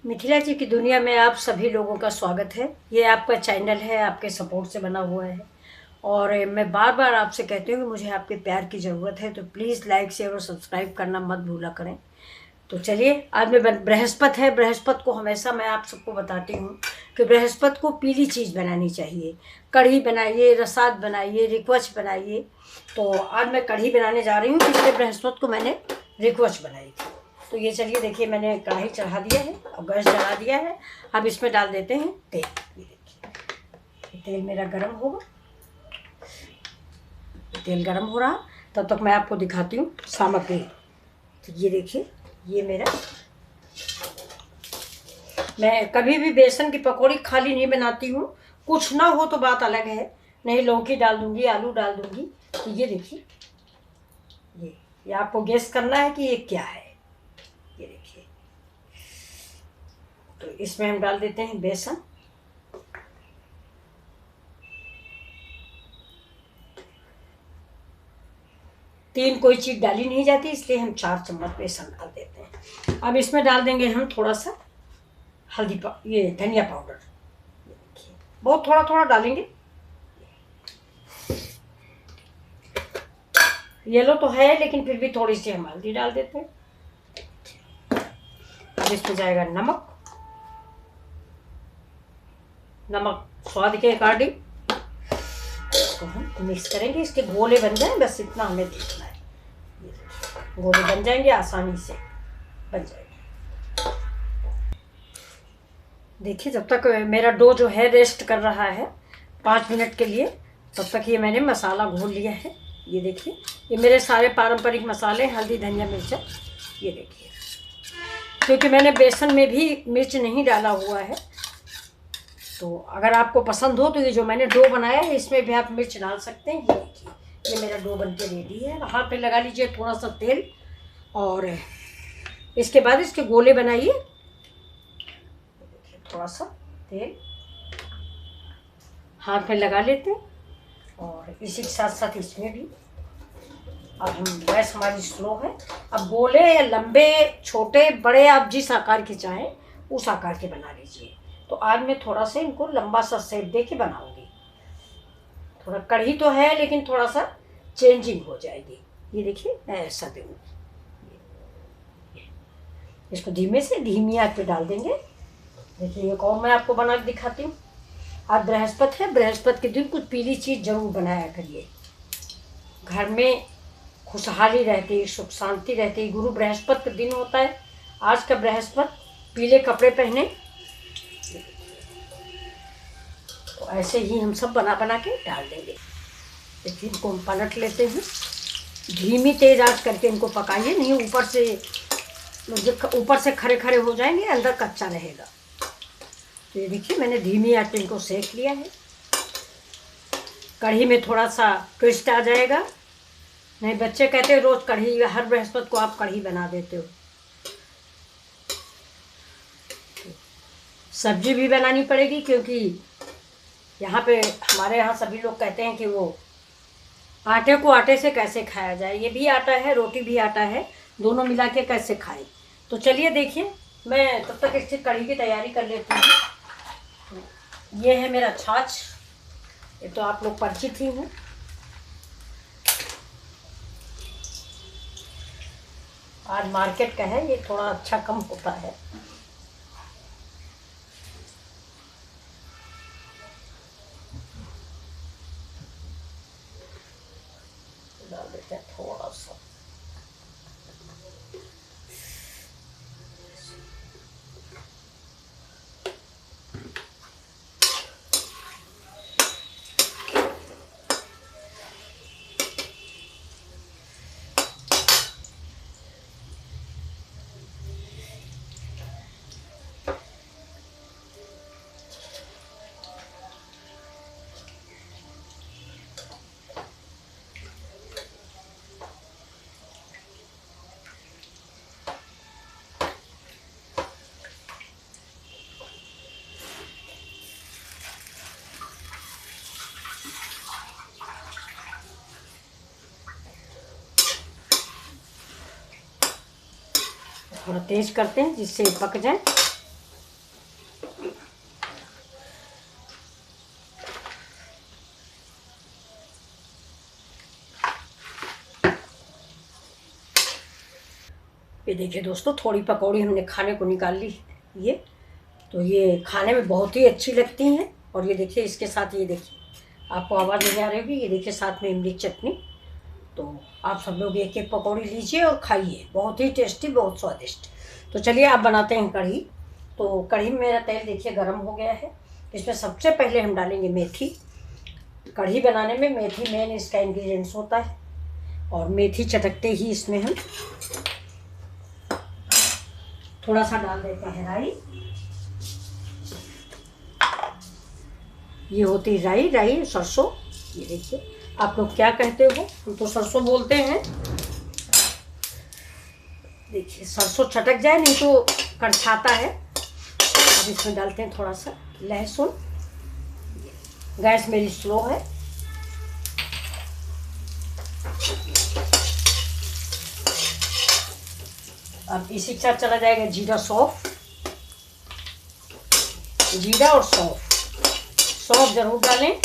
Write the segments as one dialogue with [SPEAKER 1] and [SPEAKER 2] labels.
[SPEAKER 1] मिथिला जी की दुनिया में आप सभी लोगों का स्वागत है। ये आपका चैनल है, आपके सपोर्ट से बना हुआ है। और मैं बार बार आपसे कहती हूँ कि मुझे आपके प्यार की ज़रूरत है, तो प्लीज़ लाइक शेयर और सब्सक्राइब करना मत भूला करें। तो चलिए, आज में बृहस्पति है। बृहस्पति को हमेशा मैं आप सबको बताती हूँ कि बृहस्पति को पीली चीज़ बनानी चाहिए। कढ़ी बनाइए, रसाद बनाइए, रिक्वच बनाइए। तो आज मैं कढ़ी बनाने जा रही हूँ, इसलिए बृहस्पति को मैंने रिक्वच बनाई थी। तो ये चलिए देखिए, मैंने कढ़ाई चढ़ा दिया है और गैस जला दिया है। अब इसमें डाल देते हैं तेल। ये देखिए, तेल मेरा गर्म होगा। तेल गर्म हो रहा, तब तक मैं आपको दिखाती हूँ सामग्री। तो ये देखिए, ये मेरा, मैं कभी भी बेसन की पकौड़ी खाली नहीं बनाती हूँ। कुछ ना हो तो बात अलग है, नहीं लौकी डाल दूँगी, आलू डाल दूँगी। तो ये देखिए, ये आपको गेस करना है कि ये क्या है। ये देखिए, तो इसमें हम डाल देते हैं बेसन। तीन कोई चीज़ डाली नहीं जाती, इसलिए हम 4 चम्मच बेसन डाल देते हैं। अब इसमें डाल देंगे हम थोड़ा सा ये धनिया पाउडर। ये देखिए, बहुत थोड़ा थोड़ा डालेंगे। येलो तो है, लेकिन फिर भी थोड़ी सी हम हल्दी डाल देते हैं। अब इसमें जाएगा नमक। नमक स्वाद के अकॉर्डिंग इसको हम मिक्स करेंगे। इसके गोले बन जाएं, बस इतना हमें देखना है। गोले बन जाएंगे, आसानी से बन जाएंगे। देखिए, जब तक मेरा डो जो है रेस्ट कर रहा है 5 मिनट के लिए, तब तक ये मैंने मसाला घोल लिया है। ये देखिए, ये मेरे सारे पारंपरिक मसाले, हल्दी, धनिया, मिर्च। ये देखिए, क्योंकि मैंने बेसन में भी मिर्च नहीं डाला हुआ है, तो अगर आपको पसंद हो तो ये जो मैंने डो बनाया है इसमें भी आप मिर्च डाल सकते हैं। ये देखिए, ये मेरा डो बन के रेडी है। हाथ पे लगा लीजिए थोड़ा सा तेल, और इसके बाद इसके गोले बनाइए। थोड़ा सा तेल हाथ में लगा लेते हैं, और इसी के साथ साथ इसमें भी। अब हम, गैस हमारी स्लो है। अब गोले या लंबे, छोटे, बड़े, आप जिस आकार के चाहें उस आकार के बना लीजिए। तो आज मैं थोड़ा सा इनको लंबा सा शेप दे के बनाऊंगी। थोड़ा कढ़ी तो है, लेकिन थोड़ा सा चेंजिंग हो जाएगी। ये देखिए, मैं ऐसा दूँगी। इसको धीमी आंच पे डाल देंगे। देखिए, एक और मैं आपको बना के दिखाती हूँ। आज बृहस्पति है, बृहस्पति के दिन कुछ पीली चीज़ जरूर बनाया करिए। घर में खुशहाली रहती, सुख शांति रहती। गुरु बृहस्पति का दिन होता है आज का। बृहस्पति, पीले कपड़े पहने। तो ऐसे ही हम सब बना बना के डाल देंगे। देखिए, इनको हम पलट लेते हैं। धीमी तेज आंच करके इनको पकाइए, नहीं ऊपर से खरे खरे हो जाएंगे, अंदर कच्चा रहेगा। तो ये देखिए, मैंने धीमी आंच पे इनको सेक लिया है। कढ़ी में थोड़ा सा ट्विस्ट आ जाएगा। नहीं, बच्चे कहते हैं रोज कढ़ी, हर बृहस्पति को आप कढ़ी बना देते हो। सब्जी भी बनानी पड़ेगी, क्योंकि यहाँ पे हमारे यहाँ सभी लोग कहते हैं कि वो आटे को आटे से कैसे खाया जाए। ये भी आटा है, रोटी भी आटा है, दोनों मिला के कैसे खाएं। तो चलिए देखिए, मैं तब तक इसकी कढ़ी की तैयारी कर लेती हूँ। ये है मेरा छाछ, ये तो आप लोग परिचित ही हैं। आज मार्केट का है, ये थोड़ा अच्छा कम होता है। डाल देते हैं थोड़ा सा। थोड़ा तेज करते हैं जिससे पक जाए। ये देखिए दोस्तों, थोड़ी पकौड़ी हमने खाने को निकाल ली। ये तो ये खाने में बहुत ही अच्छी लगती हैं। और ये देखिए इसके साथ, ये देखिए आपको आवाज़ नहीं आ रही होगी, ये देखिए साथ में इमली की चटनी। तो आप सब लोग एक एक पकौड़ी लीजिए और खाइए, बहुत ही टेस्टी, बहुत स्वादिष्ट। तो चलिए आप बनाते हैं कढ़ी। तो कढ़ी में मेरा तेल देखिए गर्म हो गया है। इसमें सबसे पहले हम डालेंगे मेथी। कढ़ी बनाने में मेथी मेन इसका इंग्रेडिएंट्स होता है। और मेथी चटकते ही इसमें हम थोड़ा सा डाल देते हैं राई। ये होती राई, राई सरसों। ये देखिए आप लोग क्या कहते हो, हम तो सरसों बोलते हैं। देखिए सरसों चटक जाए, नहीं तो कड़छाता है। अब इसमें डालते हैं थोड़ा सा लहसुन। गैस मेरी स्लो है। अब इसी के साथ चला जाएगा जीरा, सौंफ। जीरा और सौंफ, सौंफ जरूर डालें।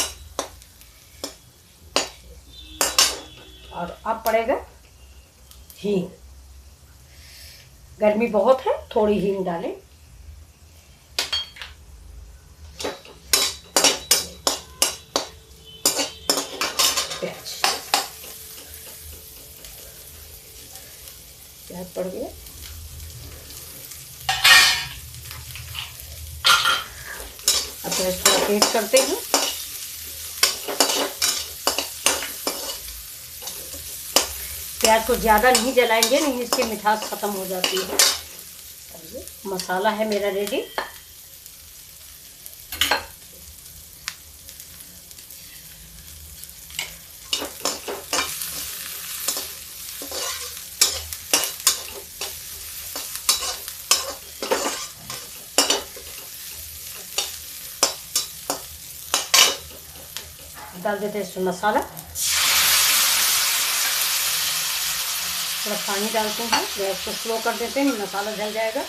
[SPEAKER 1] और अब पड़ेगा हींग। गर्मी बहुत है, थोड़ी हींग डालें। प्याज, प्याज पड़ गया। अब प्याज थोड़ा तेज करते हैं। प्याज को ज़्यादा नहीं जलाएंगे, नहीं इसकी मिठास ख़त्म हो जाती है। मसाला है मेरा रेडी। डाल देते हैं इसमें मसाला। थोड़ा पानी डालते हैं, गैस को स्लो कर देते हैं, मसाला जल जाएगा।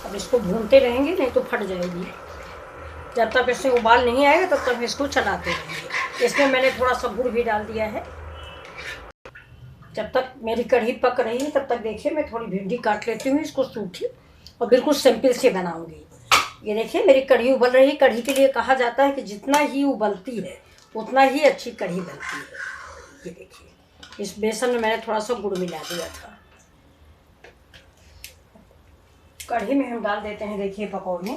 [SPEAKER 1] अब इसको भूनते रहेंगे, नहीं तो फट जाएगी। जब तक इसमें उबाल नहीं आएगा तब तक इसको चलाते रहेंगे। इसमें मैंने थोड़ा सा गुड़ भी डाल दिया है। जब तक मेरी कढ़ी पक रही है तब तक देखिए मैं थोड़ी भिंडी काट लेती हूँ, इसको सूखी और बिल्कुल सिंपल से बनाऊंगी। ये देखिए मेरी कढ़ी उबल रही है। कढ़ी के लिए कहा जाता है कि जितना ही उबलती है उतना ही अच्छी कढ़ी बनती है। ये देखिए इस बेसन में मैंने थोड़ा सा गुड़ मिला दिया था। कढ़ी में हम डाल देते हैं देखिए पकौड़े।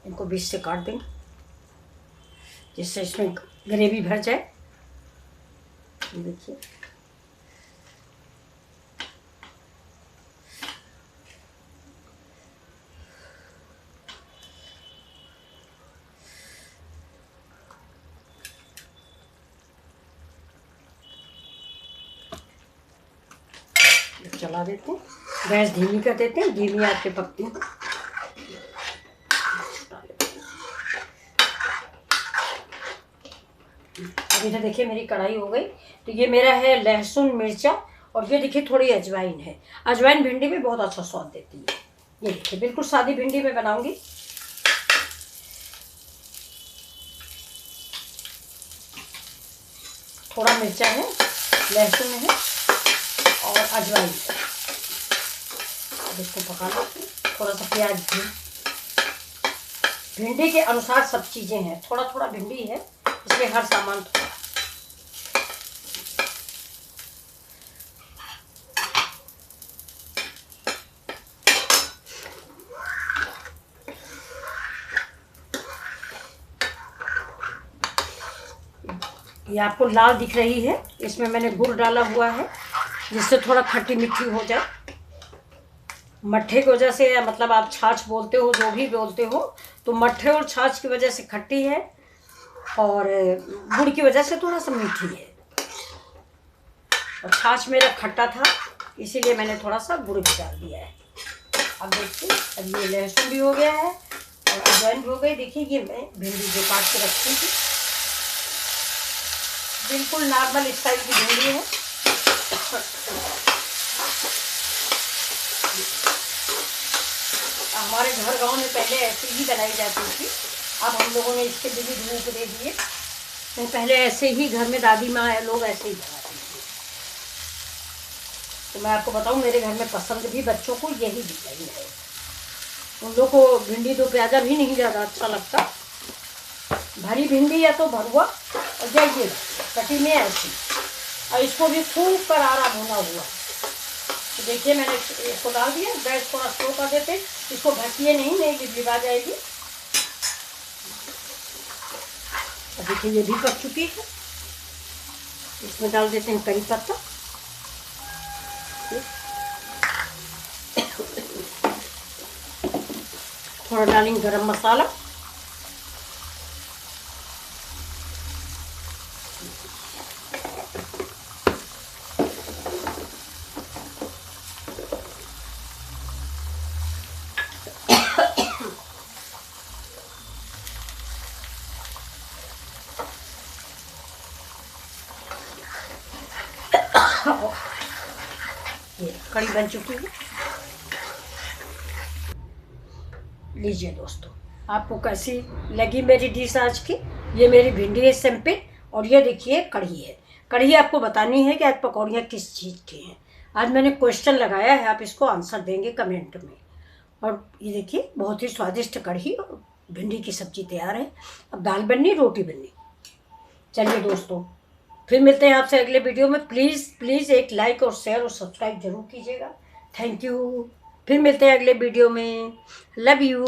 [SPEAKER 1] इनको बीच से काट देंगे जिससे इसमें ग्रेवी भर जाए। देखिए चला देते हैं, गैस धीमी कर देते हैं, धीमी आंच पे पकती हैं। अब इधर देखिए मेरी कढ़ाई हो गई। तो ये मेरा है लहसुन, मिर्चा और ये देखिए थोड़ी अजवाइन है। अजवाइन भिंडी में बहुत अच्छा स्वाद देती है। ये देखिए बिल्कुल सादी भिंडी में बनाऊंगी। थोड़ा मिर्चा है, लहसुन है और अजवाइन है। अब इसको पका लेते हैं। थोड़ा सा प्याज भी, भिंडी के अनुसार सब चीज़ें हैं। थोड़ा थोड़ा भिंडी है इसलिए हर सामान थोड़ा। ये आपको लाल दिख रही है, इसमें मैंने गुड़ डाला हुआ है जिससे थोड़ा खट्टी मीठी हो जाए। मट्ठे की वजह से, मतलब आप छाछ बोलते हो, जो भी बोलते हो, तो मट्ठे और छाछ की वजह से खट्टी है और गुड़ की वजह से थोड़ा सा मीठी है। और छाछ मेरा खट्टा था, इसीलिए मैंने थोड़ा सा गुड़ भी डाल दिया है। अब देखिए, अब ये लहसुन भी हो गया है और अजवाइन भी हो गई। देखिए ये मैं भिंडी जो काट के रखी थी, बिल्कुल नॉर्मल स्टाइल की भिंडी है। हमारे घर गांव में पहले ऐसे ही बनाई जाती थी, अब हम लोगों ने इसके विविध रूप दे दिए। तो पहले ऐसे ही घर में दादी माँ लोग ऐसे ही बनाती थी। तो मैं आपको बताऊं, मेरे घर में पसंद भी बच्चों को यही डिजाइन है। उन लोग को भिंडी दो प्याजा भी नहीं ज़्यादा अच्छा लगता, भरी भिंडी या तो भरुआ और जाइए कटी में ऐसी। और इसको भी खूब करारा भुना हुआ। तो देखिए मैंने इसको डाल दिया, गैस थोड़ा स्लो कर देते, इसको ढकिए नहीं लिबलिबा जाएगी। अब देखिए ये भी पक चुकी है, इसमें डाल देते हैं करी पत्ता। थोड़ा डालेंगे गरम मसाला, ये कड़ी बन चुकी है। लीजिए दोस्तों, आपको कैसी लगी मेरी डिश आज की। ये मेरी भिंडी है सिंपल, और ये देखिए कढ़ी है। कढ़ी आपको बतानी है कि आज पकौड़ियाँ किस चीज़ की हैं। आज मैंने क्वेश्चन लगाया है, आप इसको आंसर देंगे कमेंट में। और ये देखिए बहुत ही स्वादिष्ट कढ़ी और भिंडी की सब्जी तैयार है। अब दाल बननी, रोटी बननी। चलिए दोस्तों, फिर मिलते हैं आपसे अगले वीडियो में। प्लीज़ एक लाइक और शेयर और सब्सक्राइब जरूर कीजिएगा। Thank you. फिर मिलते हैं अगले वीडियो में। Love you.